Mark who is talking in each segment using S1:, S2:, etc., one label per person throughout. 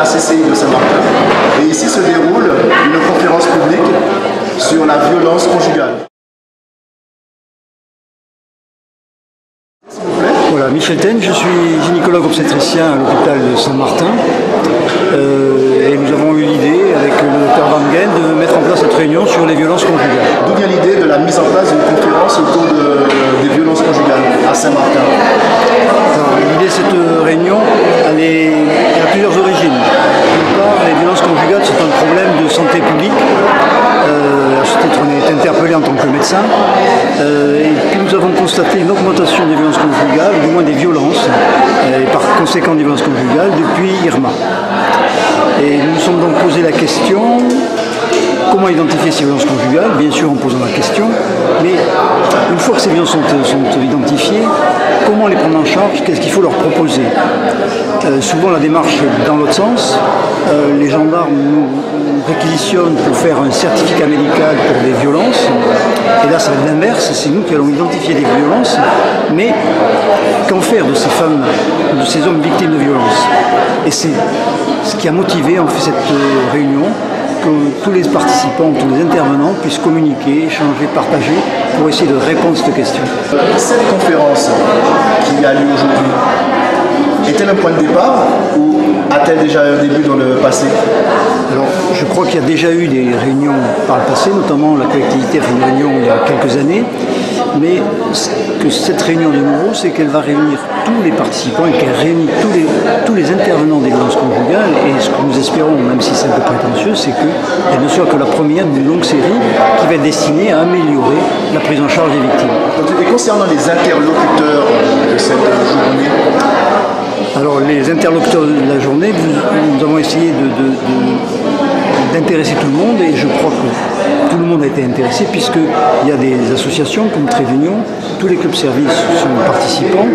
S1: la CCI de Saint-Martin. Et ici se déroule une conférence publique sur la violence conjugale.
S2: Voilà, Michel Ten, je suis gynécologue obstétricien à l'hôpital de Saint-Martin et nous avons eu l'idée avec le docteur Van Gen de mettre en place cette réunion sur les violences conjugales.
S1: D'où vient l'idée de la mise en place d'une conférence autour des violences conjugales à Saint-Martin?
S2: L'idée de cette réunion, elle a plusieurs origines. D'une part, les violences conjugales, c'est un problème de santé publique. À ce titre, on est interpellé en tant que médecin. Et puis nous avons constaté une augmentation des violences conjugales, du moins des violences, et par conséquent des violences conjugales, depuis Irma. Et nous nous sommes donc posé la question, comment identifier ces violences conjugales? Bien sûr en posant la question, mais une fois que ces violences sont identifiées, comment les prendre en charge? Qu'est-ce qu'il faut leur proposer? Souvent la démarche est dans l'autre sens. Les gendarmes nous réquisitionnent pour faire un certificat médical pour des violences. Et là, ça va être l'inverse, c'est nous qui allons identifier des violences. Mais qu'en faire de ces femmes, de ces hommes victimes de violences? Et c'est ce qui a motivé, on fait cette réunion, que tous les participants, tous les intervenants puissent communiquer, échanger, partager pour essayer de répondre à cette question.
S1: Cette conférence qui a lieu aujourd'hui, est-elle un point de départ ou a-t-elle déjà un début dans le passé?
S2: Alors, je crois qu'il y a déjà eu des réunions par le passé, notamment la collectivité a fait une réunion il y a quelques années, mais ce que cette réunion de nouveau, c'est qu'elle va réunir tous les participants et qu'elle réunit tous les intervenants des violences conjugales, et ce que nous espérons, même si c'est un peu prétentieux, c'est qu'elle ne soit que la première d'une longue série qui va être destinée à améliorer la prise en charge des victimes.
S1: Et concernant les interlocuteurs de cette journée,
S2: alors les interlocuteurs de la journée, nous avons essayé d'intéresser tout le monde, et je crois que tout le monde a été intéressé puisqu'il y a des associations comme Trévignon, tous les clubs services sont participants,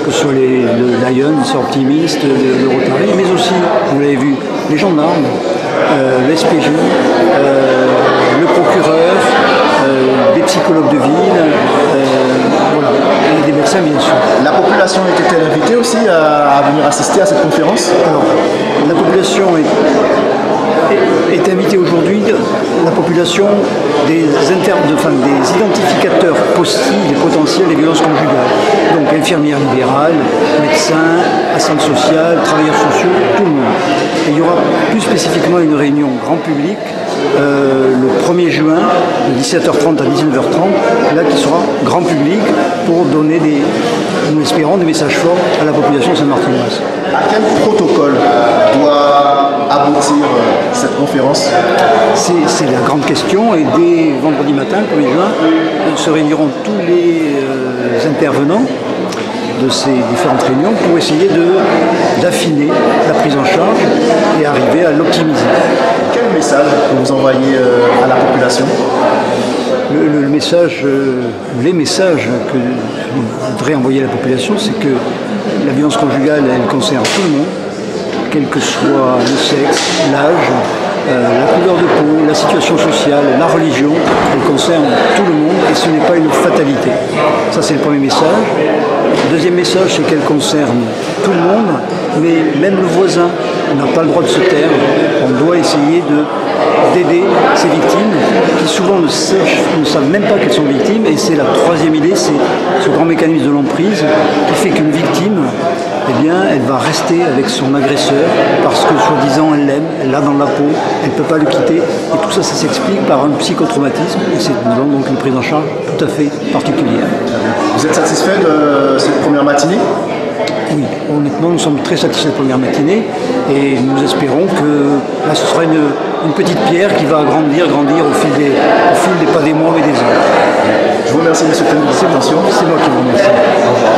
S2: que ce soit le Lion, les Optimistes, le Rotary, mais aussi, vous l'avez vu, les gendarmes, l'SPJ, le procureur, des psychologues de ville, voilà, et des médecins bien sûr.
S1: La population était-elle invitée aussi à venir assister à cette conférence?
S2: Alors, la population est invitée aujourd'hui, la population des identificateurs possibles et potentiels des violences conjugales. Donc infirmières libérales, médecins, assistantes sociales, travailleurs sociaux, tout le monde. Et il y aura plus spécifiquement une réunion grand public le 1er juin de 17h30 à 19h30, là qui sera grand public pour donner nous espérons, des messages forts à la population saint-martinoise.
S1: À quel protocole doit aboutir cette conférence?
S2: C'est la grande question, et dès vendredi matin, 1er juin, se réuniront tous les intervenants de ces différentes réunions pour essayer d'affiner la prise en charge et arriver à l'optimiser.
S1: Quel message vous envoyez à la population?
S2: Les messages que je voudrais envoyer à la population, c'est que la violence conjugale, elle concerne tout le monde, quel que soit le sexe, l'âge, la couleur de peau, la situation sociale, la religion, elle concerne tout le monde et ce n'est pas une fatalité. Ça, c'est le premier message. Le deuxième message, c'est qu'elle concerne tout le monde, mais même le voisin n'a pas le droit de se taire. On doit essayer d'aider ces victimes qui souvent ne savent même pas qu'elles sont victimes, et c'est la troisième idée, c'est ce grand mécanisme de l'emprise qui fait qu'une victime, eh bien, elle va rester avec son agresseur parce que soi-disant elle l'aime, elle l'a dans la peau, elle ne peut pas le quitter, et tout ça, ça s'explique par un psychotraumatisme, et c'est donc une prise en charge tout à fait particulière.
S1: Vous êtes satisfait de cette première matinée?
S2: Oui, honnêtement, nous sommes très satisfaits de la première matinée, et nous espérons que là, ce sera une petite pierre qui va grandir au fil des pas des mois mais des heures.
S1: Je vous remercie, monsieur Ten, de votre attention.
S2: C'est moi qui vous remercie. Au revoir.